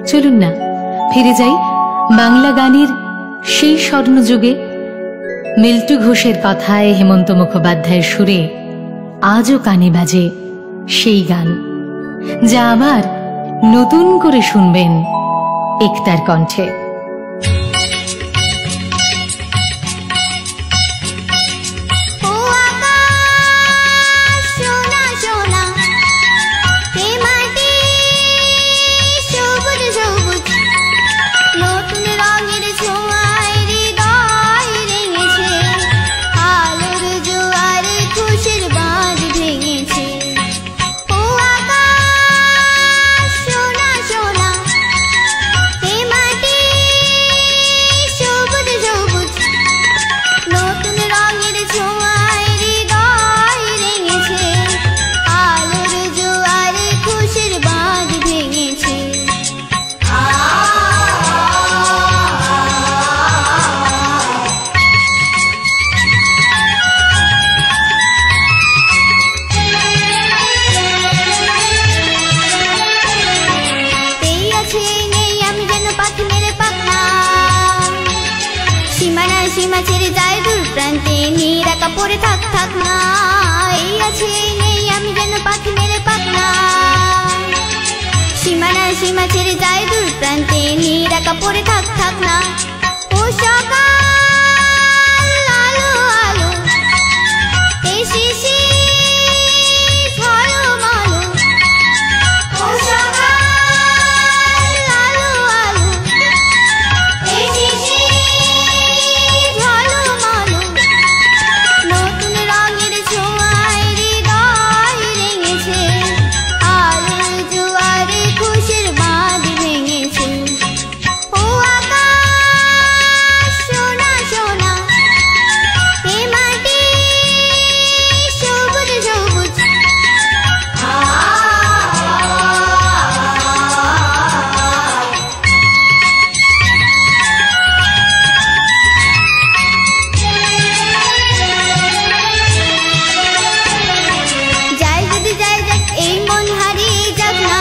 চলুন না ফিরে যাই বাংলা গানের সেই স্বর্ণযুগে। মিল্টু ঘোষের কথায়, হেমন্ত মুখোপাধ্যায়ের সুরে আজও কানে বাজে সেই গান, যা আবার নতুন করে শুনবেন একতার কণ্ঠে। সীমা ছেড়ে যায় দূর প্রান্তে, নিরাকা পড়ে থাক থাক না, এই আছে নেই আমি যেন পাখি মেরে পাক না। সীমা ছেড়ে যায় দূর প্রান্তে, নিরাকা পড়ে থাক থাক না। ও সকাল আলো আলো এসেছি ঝলমলো, ও সকাল আলো আলো এসেছি ঝলমলো। নতুন রঙের ছোঁয়ায় হৃদয় রেঙেছে, আলোর জোয়ারে খুশির বাঁধ ভেঙেছে। ও আকাশ সোনা সোনা, এ মাটি সবুজ সবুজ। যায় যদি যায় যাক এই মন হারিয়ে যাক না,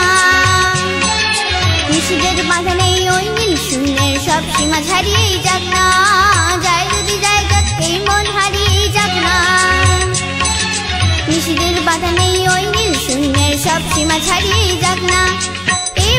নিষেধের বাধা নেই ওই নীল শূন্যের সব সীমা ছাড়িয়েই যাক না। যায় যদি যায় যাক এই মন হারিয়ে যাক না, নিষেধের বাধা নেই ওই নীল শূন্যের সব সীমা ছাড়িয়েই যাক না। এ